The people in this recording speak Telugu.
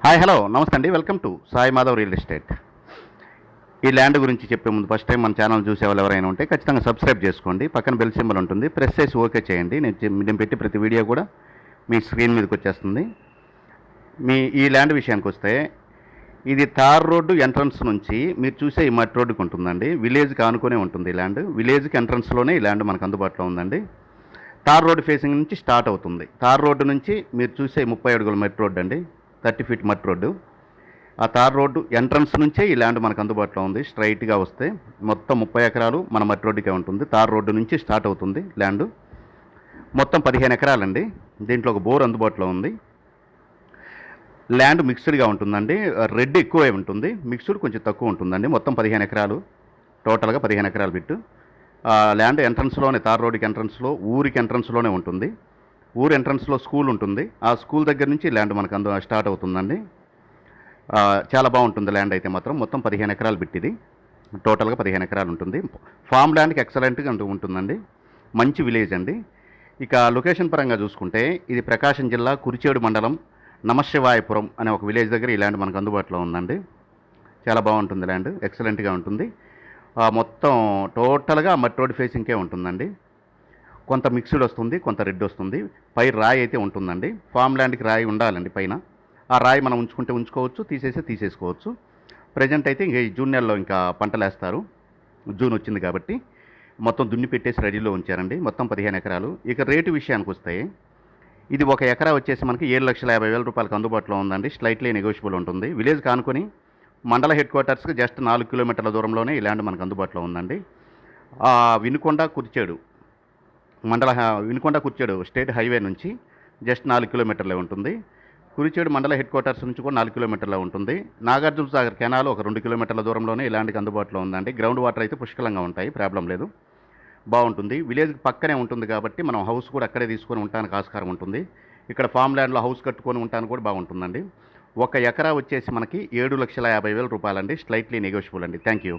హాయ్ హలో నమస్తే అండి. Welcome to Sai Madhav real estate. ఈ ల్యాండ్ గురించి చెప్పే ముందు ఫస్ట్ టైం మన ఛానల్ చూసే వాళ్ళు ఎవరైనా ఉంటే ఖచ్చితంగా సబ్స్క్రైబ్ చేసుకోండి. పక్కన బెల్ సింబల్ ఉంటుంది, ప్రెస్ చేసి ఓకే చేయండి. నేను పెట్టి ప్రతి వీడియో కూడా మీ స్క్రీన్ మీదకి వచ్చేస్తుంది. ఈ ల్యాండ్ విషయానికి వస్తే ఇది తార్ రోడ్డు ఎంట్రన్స్ నుంచి మీరు చూసే ఈ మట్టి రోడ్డుకి ఉంటుందండి. విలేజ్కి ఆనుకునే ఉంటుంది ఈ ల్యాండ్. విలేజ్కి ఎంట్రన్స్లోనే ఈ ల్యాండ్ మనకు అందుబాటులో ఉందండి. తార్ రోడ్డు ఫేసింగ్ నుంచి స్టార్ట్ అవుతుంది. తార్ రోడ్డు నుంచి మీరు చూసే 30 అడుగుల మట్టి రోడ్డు అండి, 30 ఫీట్ మట్టి రోడ్డు. ఆ తార్ రోడ్డు ఎంట్రన్స్ నుంచే ఈ ల్యాండ్ మనకు అందుబాటులో ఉంది. స్ట్రైట్గా వస్తే మొత్తం 30 ఎకరాలు మన మట్టి రోడ్డుకే ఉంటుంది. తార్ రోడ్డు నుంచి స్టార్ట్ అవుతుంది ల్యాండ్. మొత్తం 15 ఎకరాలండి. దీంట్లో ఒక బోర్ అందుబాటులో ఉంది. ల్యాండ్ మిక్స్డ్గా ఉంటుందండి. రెడ్ ఎక్కువే ఉంటుంది, మిక్స్డ్ కొంచెం తక్కువ ఉంటుందండి. మొత్తం 15 ఎకరాలు, టోటల్గా 15 ఎకరాలు బిట్టు. ల్యాండ్ ఎంట్రన్స్లోనే, తార్ రోడ్డుకి ఎంట్రన్స్లో, ఊరికి ఎంట్రన్స్లోనే ఉంటుంది. ఊరు ఎంట్రన్స్లో స్కూల్ ఉంటుంది. ఆ స్కూల్ దగ్గర నుంచి ల్యాండ్ మనకు స్టార్ట్ అవుతుందండి. చాలా బాగుంటుంది ల్యాండ్ అయితే మాత్రం. మొత్తం 15 ఎకరాలు బిట్టిది, టోటల్గా 15 ఎకరాలు ఉంటుంది. ఫామ్ ల్యాండ్కి ఎక్సలెంట్గా ఉంటుందండి. మంచి విలేజ్ అండి. ఇక లొకేషన్ పరంగా చూసుకుంటే ఇది ప్రకాశం జిల్లా కురిచేడు మండలం నమశివాయపురం అనే ఒక విలేజ్ దగ్గర ఈ ల్యాండ్ మనకు అందుబాటులో ఉందండి. చాలా బాగుంటుంది ల్యాండ్, ఎక్సలెంట్గా ఉంటుంది. మొత్తం టోటల్గా మట్టి రోడ్ ఫేసింగ్కే ఉంటుందండి. కొంత మిక్స్డ్ వస్తుంది, కొంత రెడ్ వస్తుంది. పై రాయి అయితే ఉంటుందండి. ఫామ్ ల్యాండ్కి రాయి ఉండాలండి పైన. ఆ రాయి మనం ఉంచుకుంటే ఉంచుకోవచ్చు, తీసేసుకోవచ్చు. ప్రజెంట్ అయితే ఇంక ఈ జూన్ నెలలో ఇంకా పంటలు వేస్తారు. జూన్ వచ్చింది కాబట్టి మొత్తం దున్ని పెట్టేసి రెడీలో ఉంచారండి. మొత్తం 15 ఎకరాలు. ఇక రేటు విషయానికి వస్తే ఇది ఒక ఎకరా వచ్చేసి మనకి 7,50,000 రూపాయలకు అందుబాటులో ఉందండి. స్లైట్లీ నెగోషియబుల్ ఉంటుంది. విలేజ్ కానుకొని మండల హెడ్ క్వార్టర్స్కి జస్ట్ 4 కిలోమీటర్ల దూరంలోనే ఈ ల్యాండ్ మనకు అందుబాటులో ఉందండి. వినుకొండ కురిచేడు వినుకొండ కురిచేడు స్టేట్ హైవే నుంచి జస్ట్ 4 కిలోమీటర్లే ఉంటుంది. కురిచేడు మండల హెడ్ క్వార్టర్స్ నుంచి కూడా 4 కిలోమీటర్లే ఉంటుంది. నాగార్జున సాగర్ కెనాల్ ఒక 2 కిలోమీటర్ల దూరంలోనే ఇలాంటికి అందుబాటులో ఉందండి. గ్రౌండ్ వాటర్ అయితే పుష్కలంగా ఉంటాయి, ప్రాబ్లం లేదు, బాగుంటుంది. విలేజ్ పక్కనే ఉంటుంది కాబట్టి మనం హౌస్ కూడా అక్కడే తీసుకొని ఉండడానికి ఆస్కారం ఉంటుంది. ఇక్కడ ఫామ్ ల్యాండ్లో హౌస్ కట్టుకొని ఉండడానికి కూడా బాగుంటుందండి. ఒక ఎకరా వచ్చేసి మనకి 7,50,000 రూపాయలండి. స్లైట్లీ నెగోషియబుల్ అండి. Thank you.